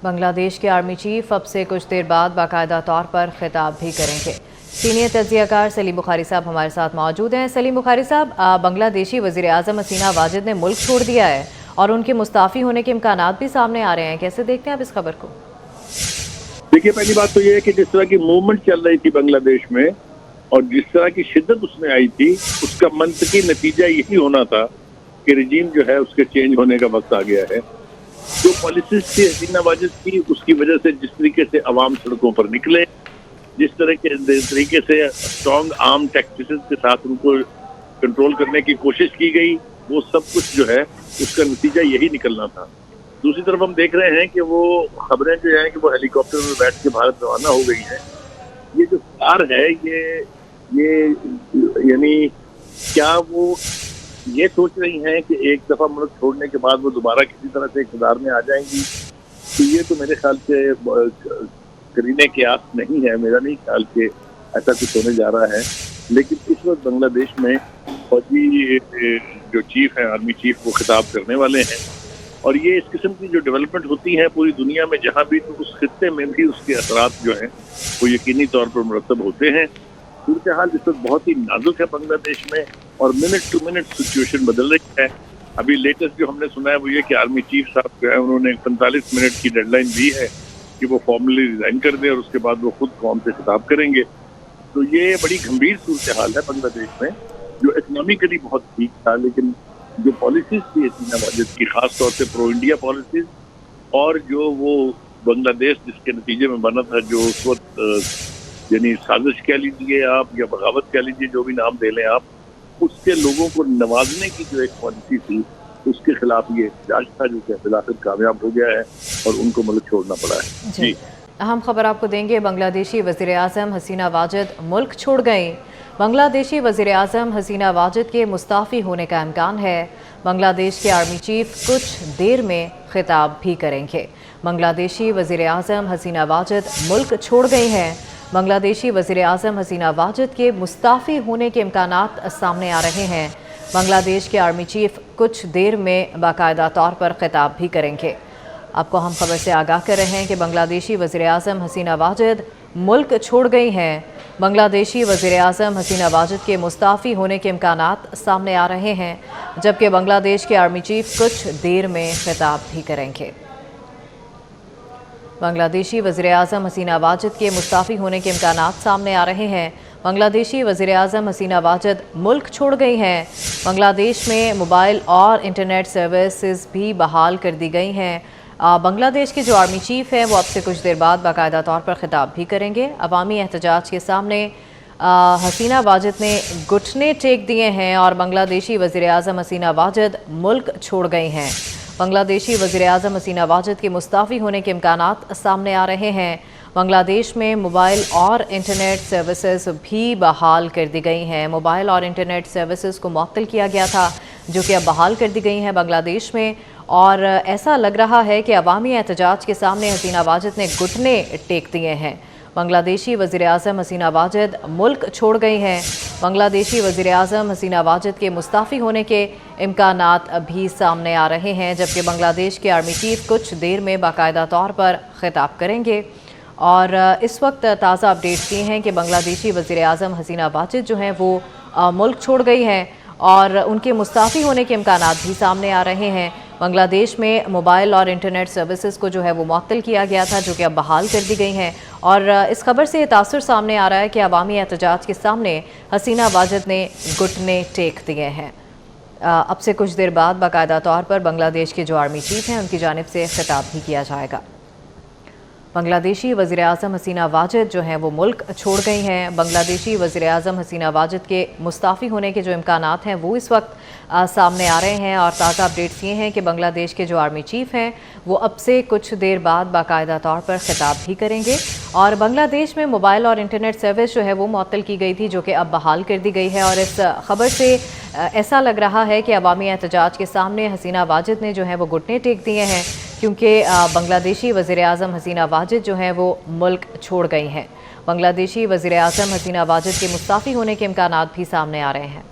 بنگلہ دیش کے army chief اب سے کچھ دیر بعد باقاعدہ طور پر خطاب بھی کریں گے۔ سینئر تجزیہ کار سلیم بخاری صاحب ہمارے ساتھ موجود ہیں۔ سلیم بخاری صاحب، بنگلہ دیشی وزیر اعظم حسینہ واجد نے ملک چھوڑ دیا ہے اور ان کے مستعفی ہونے کے امکانات بھی سامنے آ رہے ہیں، کیسے دیکھتے ہیں آپ اس خبر کو؟ دیکھیے، پہلی بات تو یہ ہے کہ جس طرح کی موومنٹ چل رہی تھی بنگلہ دیش میں اور جس طرح کی شدت اس میں آئی تھی، اس کا منطقی نتیجہ یہی ہونا تھا کہ رجیم جو ہے اس کے چینج ہونے کا وقت آ گیا ہے۔ جو پالیسیز تھی حسینہ واجد کی، اس کی وجہ سے جس طریقے سے عوام سڑکوں پر نکلے، جس طریقے سے اسٹرانگ آرم ٹیکٹکس کے ساتھ ان کو کنٹرول کرنے کی کوشش کی گئی، وہ سب کچھ جو ہے اس کا نتیجہ یہی نکلنا تھا۔ دوسری طرف ہم دیکھ رہے ہیں کہ وہ خبریں جو ہیں کہ وہ ہیلی کاپٹر میں بیٹھ کے بھارت روانہ ہو گئی ہیں۔ یہ جو کار ہے یہ یعنی کیا وہ یہ سوچ رہی ہیں کہ ایک دفعہ ملک چھوڑنے کے بعد وہ دوبارہ کسی طرح سے اقتدار میں آ جائیں گی؟ تو یہ تو میرے خیال سے کرینے کے آس نہیں ہے، میرا نہیں خیال کہ ایسا کچھ ہونے جا رہا ہے۔ لیکن اس وقت بنگلہ دیش میں فوجی جو چیف ہیں، آرمی چیف، وہ خطاب کرنے والے ہیں، اور یہ اس قسم کی جو ڈیولپمنٹ ہوتی ہیں پوری دنیا میں جہاں بھی، تو اس خطے میں بھی اس کے اثرات جو ہیں وہ یقینی طور پر مرتب ہوتے ہیں۔ صورتحال اس وقت بہت ہی نازک ہے بنگلہ دیش میں، اور منٹ ٹو منٹ سچویشن بدل رہی ہے۔ ابھی لیٹسٹ جو ہم نے سنا ہے وہ یہ کہ آرمی چیف صاحب جو ہے انہوں نے 45 منٹ کی ڈیڈ لائن دی ہے کہ وہ فارملی ریزائن کر دیں، اور اس کے بعد وہ خود قوم سے خطاب کریں گے۔ تو یہ بڑی گمبھیر صورتحال ہے بنگلہ دیش میں، جو اکنامکلی بہت ٹھیک تھا، لیکن جو پالیسیز تھی حسینہ واجد کی، خاص طور سے پرو انڈیا پالیسیز، اور جو وہ بنگلہ دیش جس کے نتیجے میں بنا تھا، جو اس وقت یعنی سازش کہہ لیجیے آپ یا بغاوت کہہ لیجیے، جو بھی نام دے لیں آپ، اس کے لوگوں کو نوازنے کی جو ایک پالیسی تھی، اس کے خلاف یہ احتجاج تھا، جو کہ بالآخر کامیاب ہو گیا ہے اور ان کو ملک چھوڑنا پڑا ہے۔ جی، اہم خبر آپ کو دیں گے۔ بنگلہ دیشی وزیر اعظم حسینہ واجد ملک چھوڑ گئیں۔ بنگلہ دیشی وزیر اعظم حسینہ واجد کے مستعفی ہونے کا امکان ہے۔ بنگلہ دیش کے آرمی چیف کچھ دیر میں خطاب بھی کریں گے۔ بنگلہ دیشی وزیر اعظم حسینہ واجد ملک چھوڑ گئی ہیں۔ بنگلہ دیشی وزیر اعظم حسینہ واجد کے مستعفی ہونے کے امکانات سامنے آ رہے ہیں۔ بنگلہ دیش کے آرمی چیف کچھ دیر میں باقاعدہ طور پر خطاب بھی کریں گے۔ آپ کو ہم خبر سے آگاہ کر رہے ہیں کہ بنگلہ دیشی وزیر اعظم حسینہ واجد ملک چھوڑ گئی ہیں۔ بنگلہ دیشی وزیر اعظم حسینہ واجد کے مستعفی ہونے کے امکانات سامنے آ رہے ہیں، جبکہ بنگلہ دیش کے آرمی چیف کچھ دیر میں خطاب بھی کریں گے۔ بنگلہ دیشی وزیر اعظم حسینہ واجد کے مستعفی ہونے کے امکانات سامنے آ رہے ہیں۔ بنگلہ دیشی وزیر اعظم حسینہ واجد ملک چھوڑ گئی ہیں۔ بنگلہ دیش میں موبائل اور انٹرنیٹ سروسز بھی بحال کر دی گئی ہیں۔ بنگلہ دیش کے جو آرمی چیف ہیں وہ اب سے کچھ دیر بعد باقاعدہ طور پر خطاب بھی کریں گے۔ عوامی احتجاج کے سامنے حسینہ واجد نے گھٹنے ٹیک دیے ہیں اور بنگلہ دیشی وزیر اعظم حسینہ واجد ملک چھوڑ گئی ہیں۔ بنگلہ دیشی وزیر اعظم حسینہ واجد کے مستعفی ہونے کے امکانات سامنے آ رہے ہیں۔ بنگلہ دیش میں موبائل اور انٹرنیٹ سروسز بھی بحال کر دی گئی ہیں۔ موبائل اور انٹرنیٹ سروسز کو معطل کیا گیا تھا، جو کہ اب بحال کر دی گئی ہیں بنگلہ دیش میں، اور ایسا لگ رہا ہے کہ عوامی احتجاج کے سامنے حسینہ واجد نے گھٹنے ٹیک دیے ہیں۔ بنگلہ دیشی وزیر اعظم حسینہ واجد ملک چھوڑ گئی ہیں۔ بنگلہ دیشی وزیر اعظم حسینہ واجد کے مستعفی ہونے کے امکانات بھی سامنے آ رہے ہیں، جبکہ بنگلہ دیش کے آرمی چیف کچھ دیر میں باقاعدہ طور پر خطاب کریں گے۔ اور اس وقت تازہ اپڈیٹس یہ ہیں کہ بنگلہ دیشی وزیر اعظم حسینہ واجد جو ہیں وہ ملک چھوڑ گئی ہیں اور ان کے مستعفی ہونے کے امکانات بھی سامنے آ رہے ہیں۔ بنگلہ دیش میں موبائل اور انٹرنیٹ سروسز کو جو ہے وہ معطل کیا گیا تھا، جو کہ اب بحال کر دی گئی ہیں، اور اس خبر سے یہ تاثر سامنے آ رہا ہے کہ عوامی احتجاج کے سامنے حسینہ واجد نے گھٹنے ٹیک دیے ہیں۔ اب سے کچھ دیر بعد باقاعدہ طور پر بنگلہ دیش کے جو آرمی چیف ہیں ان کی جانب سے خطاب بھی کیا جائے گا۔ بنگلہ دیشی وزیر اعظم حسینہ واجد جو ہیں وہ ملک چھوڑ گئی ہیں۔ بنگلہ دیشی وزیر اعظم حسینہ واجد کے مستعفی ہونے کے جو امکانات ہیں وہ اس وقت سامنے آ رہے ہیں، اور تازہ اپڈیٹس یہ ہیں کہ بنگلہ دیش کے جو آرمی چیف ہیں وہ اب سے کچھ دیر بعد باقاعدہ طور پر خطاب بھی کریں گے، اور بنگلہ دیش میں موبائل اور انٹرنیٹ سروس جو ہے وہ معطل کی گئی تھی، جو کہ اب بحال کر دی گئی ہے۔ اور اس خبر سے ایسا لگ رہا ہے کہ عوامی احتجاج کے سامنے حسینہ واجد نے جو ہے وہ گھٹنے ٹیک دیے ہیں، کیونکہ بنگلہ دیشی وزیر اعظم حسینہ واجد جو ہیں وہ ملک چھوڑ گئی ہیں۔ بنگلہ دیشی وزیر اعظم حسینہ واجد کے مستعفی ہونے کے امکانات بھی سامنے آ رہے ہیں۔